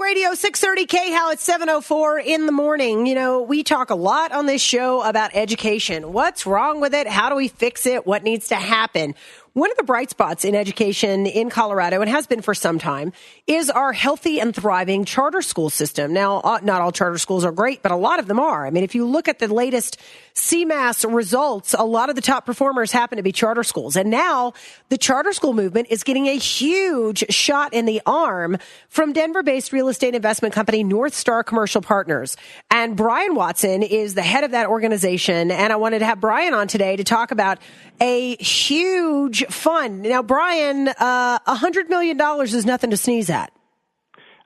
Radio 630 KHOW at 7:04 in the morning. You know, we talk a lot on this show about education. What's wrong with it? How do we fix it? What needs to happen? One of the bright spots in education in Colorado, and has been for some time, is our healthy and thriving charter school system. Now, not all charter schools are great, but a lot of them are. I mean, if you look at the latest CMAS results, a lot of the top performers happen to be charter schools. And now the charter school movement is getting a huge shot in the arm from Denver-based real estate investment company Northstar Commercial Partners. And Brian Watson is the head of that organization. And I wanted to have Brian on today to talk about a huge fund. Now, Brian, $100 million is nothing to sneeze at.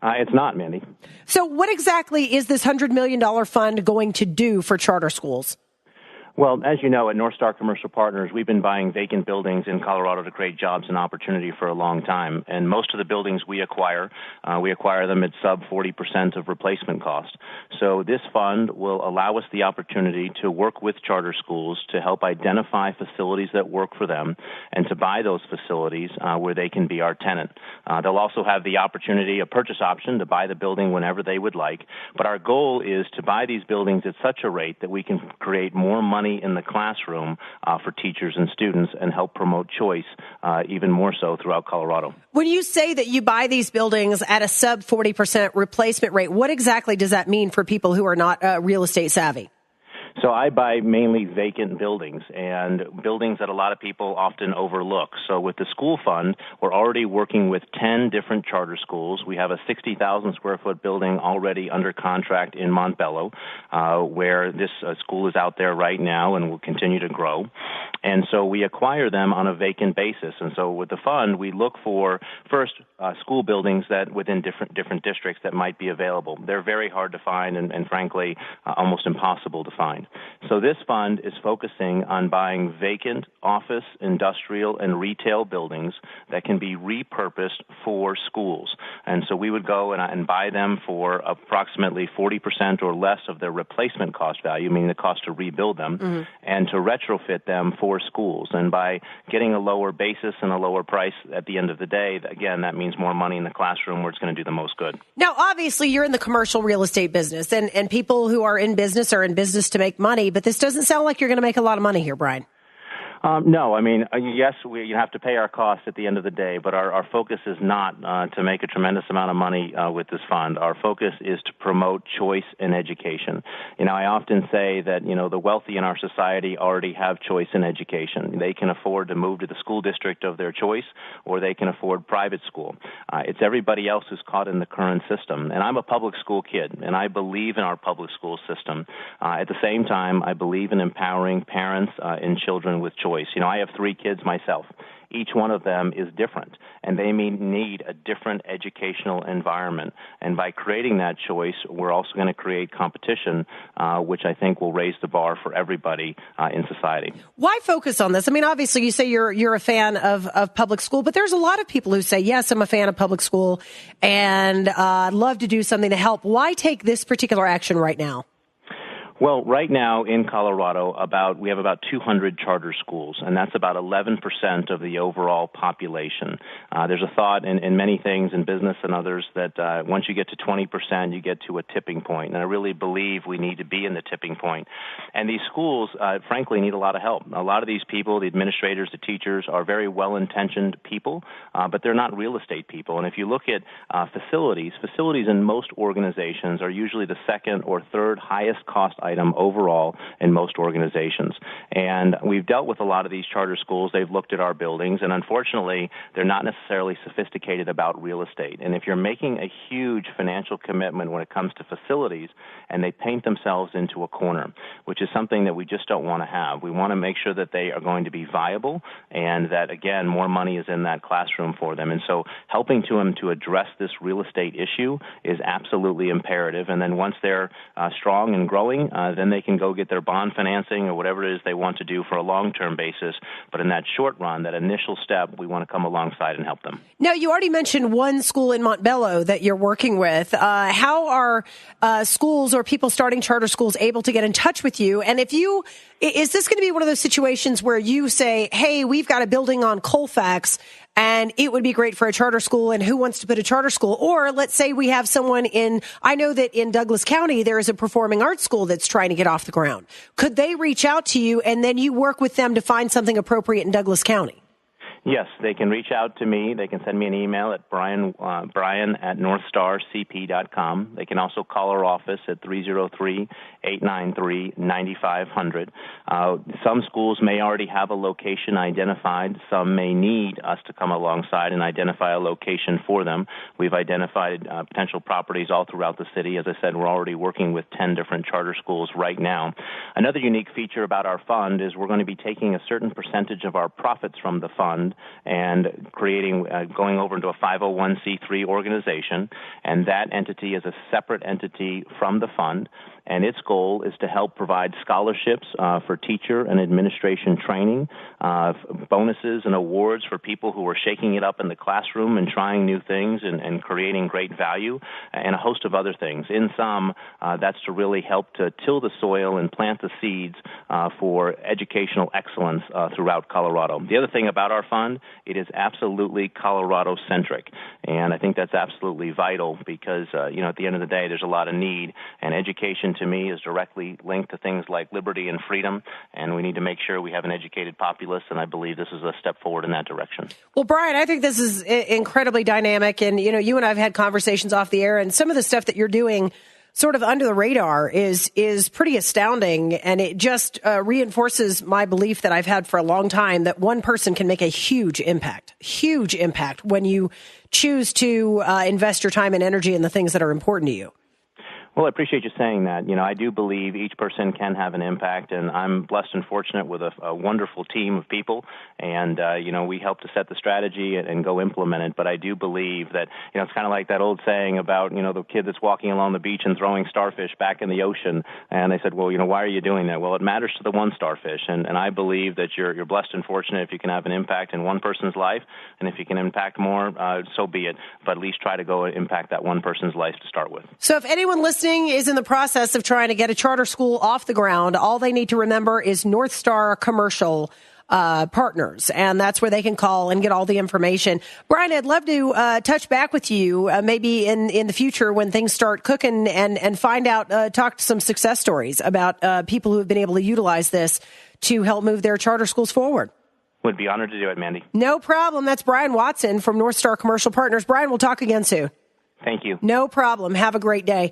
It's not, Mandy. So what exactly is this $100 million fund going to do for charter schools? Well, as you know, at Northstar Commercial Partners, we've been buying vacant buildings in Colorado to create jobs and opportunity for a long time. And most of the buildings we acquire them at sub 40% of replacement cost. So this fund will allow us the opportunity to work with charter schools to help identify facilities that work for them and to buy those facilities where they can be our tenant. They'll also have the opportunity, a purchase option, to buy the building whenever they would like. But our goal is to buy these buildings at such a rate that we can create more money in the classroom for teachers and students and help promote choice even more so throughout Colorado. When you say that you buy these buildings at a sub 40% replacement rate, what exactly does that mean for people who are not real estate savvy? So I buy mainly vacant buildings and buildings that a lot of people often overlook. So with the school fund, we're already working with 10 different charter schools. We have a 60,000 square foot building already under contract in Montbello, where this school is out there right now and will continue to grow. And so we acquire them on a vacant basis. And so with the fund, we look for, first, school buildings that within different districts that might be available. They're very hard to find and frankly, almost impossible to find. So this fund is focusing on buying vacant office, industrial, and retail buildings that can be repurposed for schools. And so we would go and buy them for approximately 40% or less of their replacement cost value, meaning the cost to rebuild them, and to retrofit them for schools. And by getting a lower basis and a lower price at the end of the day, again, that means more money in the classroom where it's going to do the most good. Now, obviously, you're in the commercial real estate business, and people who are in business are in business to make money, but this doesn't sound like you're going to make a lot of money here, Brian. No, I mean, yes, you have to pay our costs at the end of the day, but our focus is not to make a tremendous amount of money with this fund. Our focus is to promote choice in education. You know, I often say that, you know, the wealthy in our society already have choice in education. They can afford to move to the school district of their choice, or they can afford private school. It's everybody else who's caught in the current system. And I'm a public school kid, and I believe in our public school system. At the same time, I believe in empowering parents and children with choice. You know, I have 3 kids myself. Each one of them is different, and they may need a different educational environment. And by creating that choice, we're also going to create competition, which I think will raise the bar for everybody in society. Why focus on this? I mean, obviously, you say you're a fan of public school, but there's a lot of people who say, yes, I'm a fan of public school, and I'd love to do something to help. Why take this particular action right now? Well, right now in Colorado, we have about 200 charter schools, and that's about 11% of the overall population. There's a thought in many things in business and others that once you get to 20%, you get to a tipping point. And I really believe we need to be in the tipping point. And these schools, frankly, need a lot of help. A lot of these people, the administrators, the teachers, are very well-intentioned people, but they're not real estate people. And if you look at facilities in most organizations are usually the second or third highest cost item overall in most organizations. And we've dealt with a lot of these charter schools. They've looked at our buildings, and unfortunately, they're not necessarily sophisticated about real estate. And if you're making a huge financial commitment when it comes to facilities, and they paint themselves into a corner, which is something that we just don't want to have. We want to make sure that they are going to be viable and that, again, more money is in that classroom for them. And so helping them to address this real estate issue is absolutely imperative. And then once they're strong and growing, then they can go get their bond financing or whatever it is they want to do for a long-term basis. But in that short run, that initial step, we want to come alongside and help them. Now, you already mentioned one school in Montbello that you're working with. How are schools or people starting charter schools able to get in touch with you? And is this going to be one of those situations where you say, hey, we've got a building on Colfax, and it would be great for a charter school, and who wants to put a charter school? Or let's say we have someone I know that in Douglas County, there is a performing arts school that's trying to get off the ground. Could they reach out to you and then you work with them to find something appropriate in Douglas County? Yes, they can reach out to me. They can send me an email at brian at northstarcp.com. They can also call our office at 303-893-9500. Some schools may already have a location identified. Some may need us to come alongside and identify a location for them. We've identified potential properties all throughout the city. As I said, we're already working with 10 different charter schools right now. Another unique feature about our fund is we're going to be taking a certain percentage of our profits from the fund and going over into a 501c3 organization, and that entity is a separate entity from the fund, and its goal is to help provide scholarships for teacher and administration training, bonuses and awards for people who are shaking it up in the classroom and trying new things and creating great value, and a host of other things. In sum, that's to really help to till the soil and plant the seeds for educational excellence throughout Colorado. The other thing about our fund, it is absolutely Colorado-centric, and I think that's absolutely vital because, at the end of the day, there's a lot of need, and education to me is directly linked to things like liberty and freedom, and we need to make sure we have an educated populace, and I believe this is a step forward in that direction. Well, Brian, I think this is incredibly dynamic, and, you and I have had conversations off the air, and some of the stuff that you're doing sort of under the radar is pretty astounding, and it just reinforces my belief that I've had for a long time that one person can make a huge impact when you choose to invest your time and energy in the things that are important to you. Well, I appreciate you saying that. I do believe each person can have an impact, and I'm blessed and fortunate with a wonderful team of people, and, we help to set the strategy and go implement it. But I do believe that, it's kind of like that old saying about, the kid that's walking along the beach and throwing starfish back in the ocean. And they said, well, why are you doing that? Well, it matters to the one starfish, and I believe that you're blessed and fortunate if you can have an impact in one person's life, and if you can impact more, so be it. But at least try to go impact that one person's life to start with. So if anyone listening is in the process of trying to get a charter school off the ground, all they need to remember is Northstar Commercial Partners, and that's where they can call and get all the information. Brian, I'd love to touch back with you maybe in the future when things start cooking and find out, talk to some success stories about people who have been able to utilize this to help move their charter schools forward. Would be honored to do it, Mandy. No problem. That's Brian Watson from Northstar Commercial Partners. Brian, we'll talk again soon. Thank you. No problem. Have a great day.